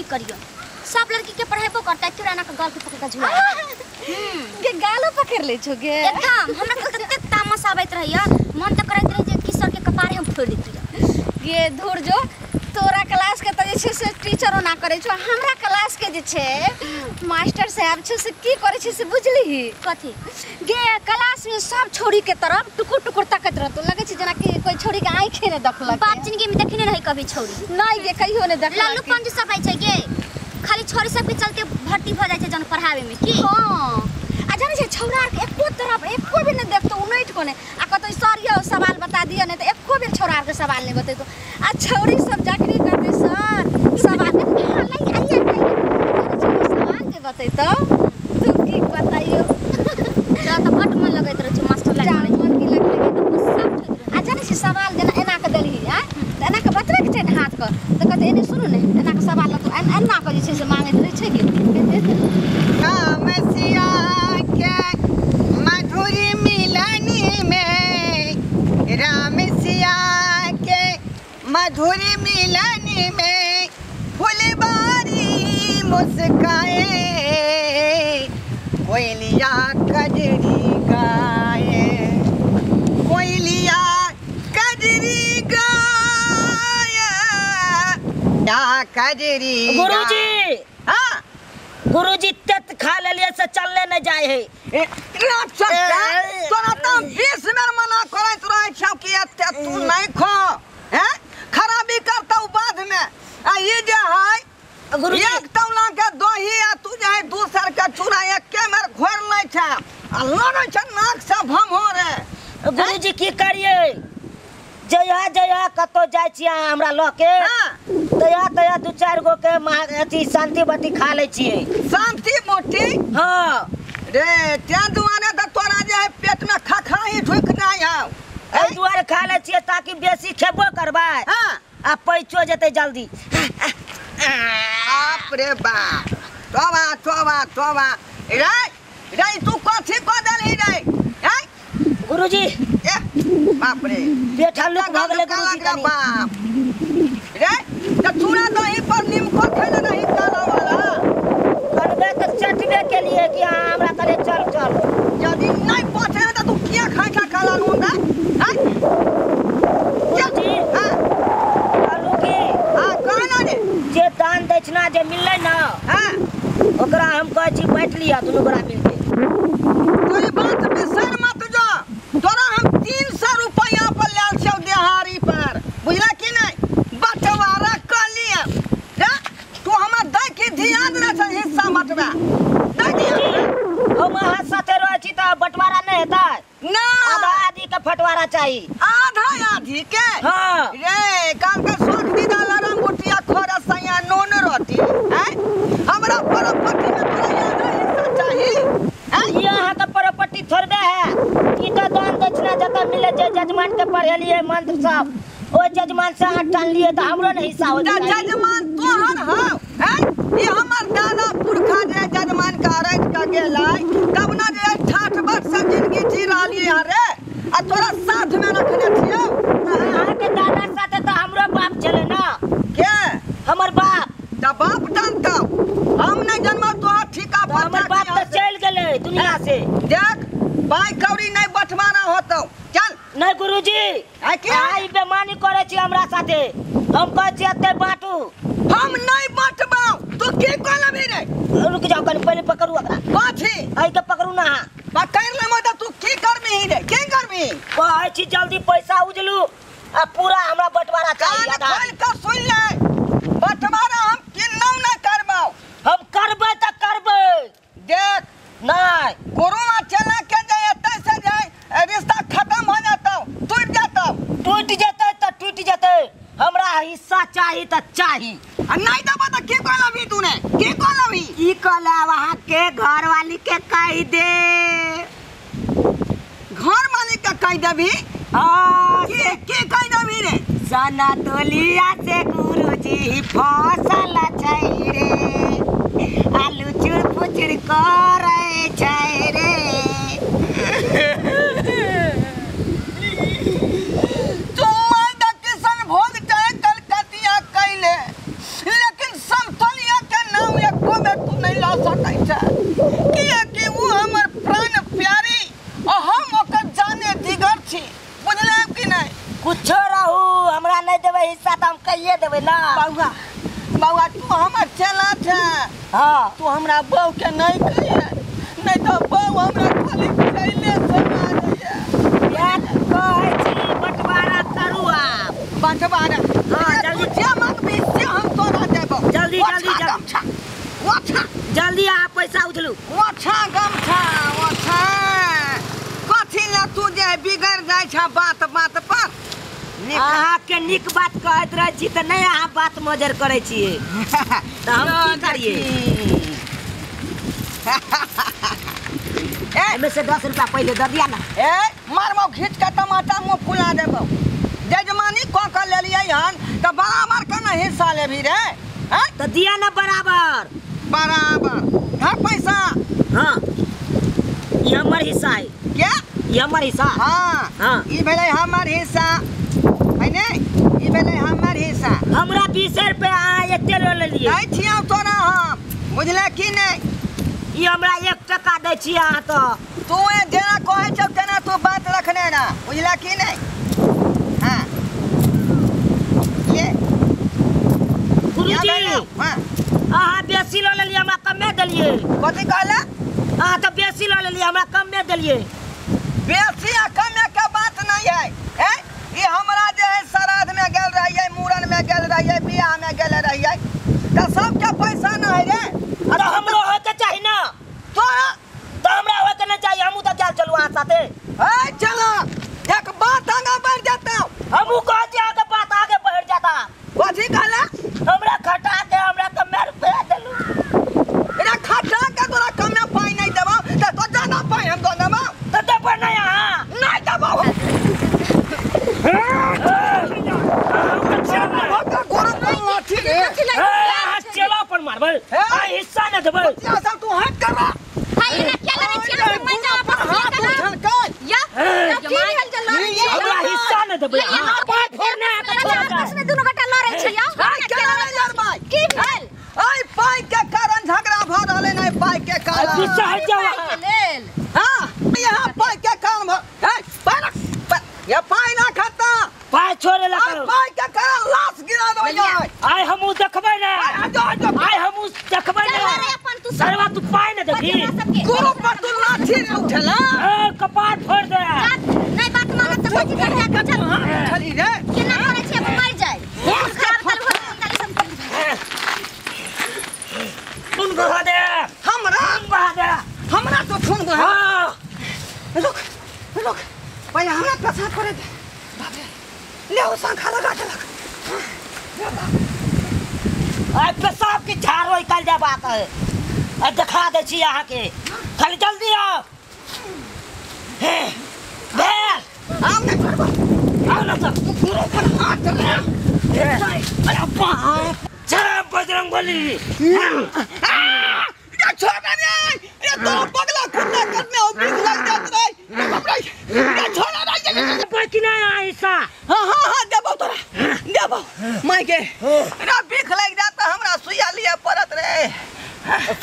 की करियो सब लड़की के पढ़ाई करता है किराना का गाल के पकड़ के झुला के गालो पकड़ ले छोगे एकदम हमरा के तते तामस आवत रहिया मन त करत रही जे कि सर के कपारे हम फोड़ देती ये धुर जो तोरा क्लास के त जे से टीचरो ना करे छ हमरा क्लास के जे छे मास्टर साहब छे से की करे छे से बुझली कथि गे क्लास में सब छोरी के तरफ टुकुर टुकुर ताकत रहत लगे छे जना कि कोई छोरी के आंख ने देखलक बाप जिंदगी में देखने नहीं कभी छोरी नहीं गे कहियो ने देखलक लालू पंज सब आई छे गे खाली छोरी सब के चलते भर्ती भ जाय छे जन पढ़ावे में की हां आ जाने छे छौरा के एको तरफ एको भी ने देखतो उनैठ कोने आ कतो सर ये सवाल बता दिया ने त एको भी छौरा के सवाल नहीं बतेतो आ छौरी सब जाकरी करते सर सवाल नहीं आइए सवाल के बतेतो तुम की बताइयो जा त बट मन लगैत रहे छे मास्टर लाइन में मन की लगले तो सब आ जाने छे सवाल देना एना के देली आ त एना के बतबे के छे हाथ क त कहते एने सुनु ने एना के सवाल तो एना के जे छे से मांगैत रहे छे के रामसिया के मधुरी मिलनी में रामसिया के मधुरी मिलनी में फुलबारी मुस्काए कोयलिया कजरी गाए कोयलिया कजरी गाए या कजरी गुरुजी हाँ गुरुजी तेत खा ले से चलने न जाए है तोरा तो 20 में मना करे तोरा छौ कि तू नहीं खो हैं खराबी करता बाद में आ ये जे है गुरुजी एक तौला के दही आ तू जे है दूसर के चूड़ा एक के में घोर लै छ अल्लाह न छ नाक से भम हो रे गुरुजी की करिए जया कतो जाय छी हमरा ल के तया दू चार गो के अथी शांति बटी खा ले छी शांति मोटी हां रे त्या दुआरे त तोरा जे है पेट में खखाही ढुक जाय है ए दुआरे खा ले छी ताकि बेसी खेबो करबा हां आ पैचो जते जल्दी बाप रे बाप तोबा रे तू कथी क देलही रे हैं गुरुजी ए बाप रे पेट हल्लुक भ गेले गुरुजी कनी बाप रे त चूड़ा दही पर नीमको खेले नहीं काला वाला करबे त चटबे के लिए कि हमरा करे चल यदि नहीं पहुंचे त तू किया खाए का काला लूंगा हैं गुरुजी हां आलू की हां कहना रे जे दान दक्षिणा जे मिलले ना हां ओकरा हम कहै छी बांट लिया दुनू गोरा मिलके कोई बात बिसर मत जो तोरा हम 300 रुपया पर लेल छौ देहारी पर बुझला कि नहीं बंटवारा कर लिया रे तू हमरा दे के ध्यान न छ हिस्सा बंटवा दे दिया हम हाथ साथे रह छी त बंटवारा नहीं हेता ना आधा आधी का फटवारा चाहिए आधा आधी के हां रे काल के सोख दीदा लरम बुटिया खोरा सैया नून रोटी हैं हमरा प्रॉपर्टी में तोरा आधा हिस्सा चाहिए यहाँ का प्रॉपर्टी थोड़बे है ई तो दान दक्षिणा जता मिले जे जजमान के पढ़ेलिए मंत्र सब ओ जजमान से हाथ टान लिए तो हमरो नहीं हिस्सा हो जाए जजमान तोहर हो हैं ये हमर दादा पुरखा जे जजमान का रज का गेलाई तब ना जे 60 वर्ष से जिंदगी जी रहली है रे आ तोरा साथ में रखने छियो अहाँ के दादा साथे तो हमरो बाप चले ना के हमर बाप त बाप जानता हम नहीं जन्म तोहर ठिका तो हमर बाप तो चल गेले दुनिया से देख पाई कौड़ी नहीं बंटवारा होतो चल नहीं गुरुजी आई बेमानी करे छी हमरा साथे हम कह छी एते बाटू हम नहीं बंटबाऊ तू की कहलबी रे रुक जाओ कनी पहले पकड़ू एकरा बाछी आई के पकड़ू ना पकड़ ले मत तू की करबी रे की करबी कहै छी जल्दी पैसा उजलू आ पूरा हमरा बंटवारा चाहिए कान खोल के सुन ले बंटवारा हम किन्नौ नहीं करबाऊ हम करबै त करबै देख नहीं गुरुआ चला के जाए एते से जाए रिश्ता खत्म हो जातो टूट जातो टूट जते त टूट जते हमरा हिस्सा चाहिए त चाहिए नहीं दबा त की कहलबी तूने की कहलबी ई कहला वहां के घर वाली के कह दे घर मालिक का कह देबी हां की कह देबी रे सना तोलिया से गुरुजी फसल छै रे आलू चुर पुचुर करे छै रे तुम किसान भोग चाहे कलकतिया कैले लेकिन समतोलिया हिस्सा तो हम कहिए देबे ना। बउआ बउआ तू हमर चला था। हां तू हमरा बहू के नहीं कहिए, नहीं तो बहू हमरा खाली खैले से मारैया। यार कहै छी बंटवारा करू आप। बंटवारा हाँ, जल्दी। जे मंगबी से हम तोरा देबो। जल्दी, जल्दी, जल्दी। वाछा जल्दी आ पैसा उठलू। वाछा गमछा वाछा कथी ला तू जे बिगड़ जाय छ बात बात पर। अहाँ के निक बात कहत रह छी त नहीं अहाँ बात मजर करे छिए त हम की करिए। एमे से 10 रुपया पहले दे दिया ना। ए मारमो खींच के टमाटर मुंह फुला देबो। जजमानी क के लेलियै हन त बराबर के ना हिस्सा लेबी रे। हैं तो दिया ना बराबर बराबर हर पैसा। हाँ ये हमर हिस्सा है। क्या ये हमर हिस्सा। हाँ हाँ। ई भेलै हमर हिस्सा है ने। ई भेलै हमर हिस्सा। हमरा 20 रुपया अहाँ एते ले लिए। दै छियौ तोरा हम बुझले कि नहीं। ये हमरा 1 टका दै छी अहाँ तो। तू जेना कहै छौ तेना तू बात रखने ना बुझले कि नहीं। हाँ ये गुरुजी हाँ अहाँ बेसी ल लेलिए हमरा कमे देलिए। कथी कहला। अहाँ तो बेसी ल लेलिए हमरा कमे देलिए। बेसी आ कमे के बात नहीं है। हैं ये हमरा जे है श्राद्ध में गेल रहिए, मूड़न में गेल रहिए, बियाह में गेल रहिए त सबके पैसा न है रे। अरे हमरो होय के चाहि ना। तोरा तो हमरा होय के नहीं चाहिए। हमहू तो चल चलू अहाँ साथे। ए चलो एक बात आगे बढ़ जाता। हमहू कहती आगे बात आगे बढ़ जाता। कथी कहला। हमरा खटा के हमरा कमे रुपया देलू। रे खटा के तोरा कमे पाई नहीं देबो त तो जाना पाई हम दो देबो। तो देबो नहीं अहाँ। नहीं देबो। गोरो को लाठी रे। चला पर मारबे आ हिस्सा न देबे। या सब तू हट कर। हाय ना क्या लड़े छी ना मैं जा वापस हाथ उठल कर। या जमाई हल चल लड़े छी। हमरा हिस्सा न देबे। यहाँ पाय फोड़ने आके आपस में दोनों गोटा लड़े छी। या क्या लड़े यार भाई। की भेल। आई पाई के कारण झगड़ा भ रहले नहीं पाई के कारण। हिस्सा हट जाओ। लेल हां यहाँ पाई के कारण है पाई ये पाई ना खाता। पाय छोड़े ला आई करो। पाई के कारण लाश गिरा दो जाए। आय हमहू देखबै ना। आय हमहू देखबै ना। सरवा तू पाय न देबी। गुरु पर तू लाठी रे उठला। ए कपाट फोड़ दे। नहीं बात मानत त बची कर जा चल। उठली रे। केना करे छी अब मर जाए। खराब कर हो गाड़ी सब। खून बहा दे। हमरा खून बहा दे। हमरा तो खून बहा। हां रुक रुक भाई हमरा पेशाब करे दे। बाप रे ले ओ संखा लगा के लग। आय पेशाब की झाड़ो निकल जा बात है। आ दिखा दे छी अहाँ के। खाली जल्दी आओ। भेल आम नहीं करबो। आओ ना तो। गुरु पर हाथ रे। अरे बाप जय बजरंगबली। ये छोड़ रे। ये तो पगला कुत्ता करने हो बिख लग जात रे। बाप रे ये छोड़ रे। कोई कि नहीं ऐसा। हां देबो तोरा देबो माई के रे बिख लग जाता हमरा सुइया लिए पड़त रे।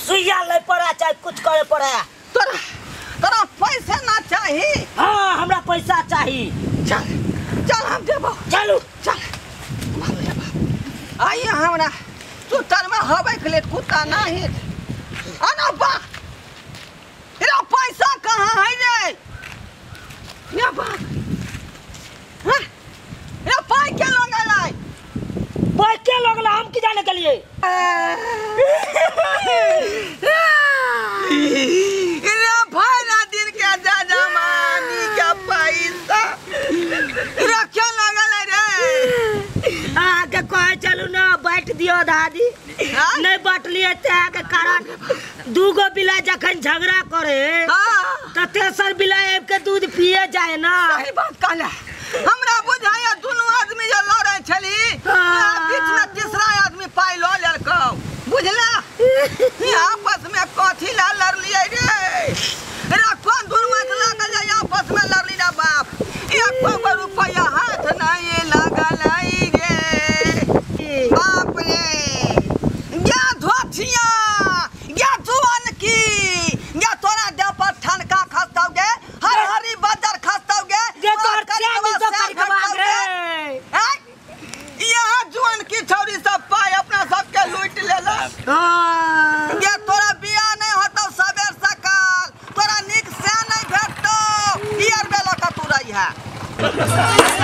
सुइया ले पड़ा चाहे कुछ करे पड़ा। तोरा तोरा पैसा ना चाहिए। हाँ हमरा पैसा चाहिए। चल चल हम देबो। चलू चल आई हमरा तू तर में हवे के लिए कुत्ता नहीं आना बा। रे पैसा कहाँ है रे। ये बा हां रे पाई के लगलाई। पाई के लगला हम की जाने के लिए। रे भाई ना दिन के दादा मानी का पैसा रे क्या लगल रे। आगे कहे चलू ना बैठ दियो दादी। नहीं बैठ लिए के कारण दूगो बिला जखन झगड़ा करे तो तेसर बिला एक के दूध पिए जाए ना। सही बात कहला। हमरा बुझाया दोनों आदमी जे लड़े छली बीच में तीसरा आदमी पाई लो लेलकौ बुझला। आपस में कथी ला लड़लिए रे। रे कौन दुर्मत लागल जाय आपस में लड़ली ना बाप। 1 रुपया हाथ नहीं लागल रे बाप रे। या धोथिया या जुआन की या तोरा देह पर ठनका खसतौगे हर हरी बदर खसतौगे। ये तो चाबी तो कर खबा रे। ये हाँ। ये तोरा बिया नहीं होतो सबेर सकाल तोरा निक से नहीं भेटतो ईयर बेला का तू रही है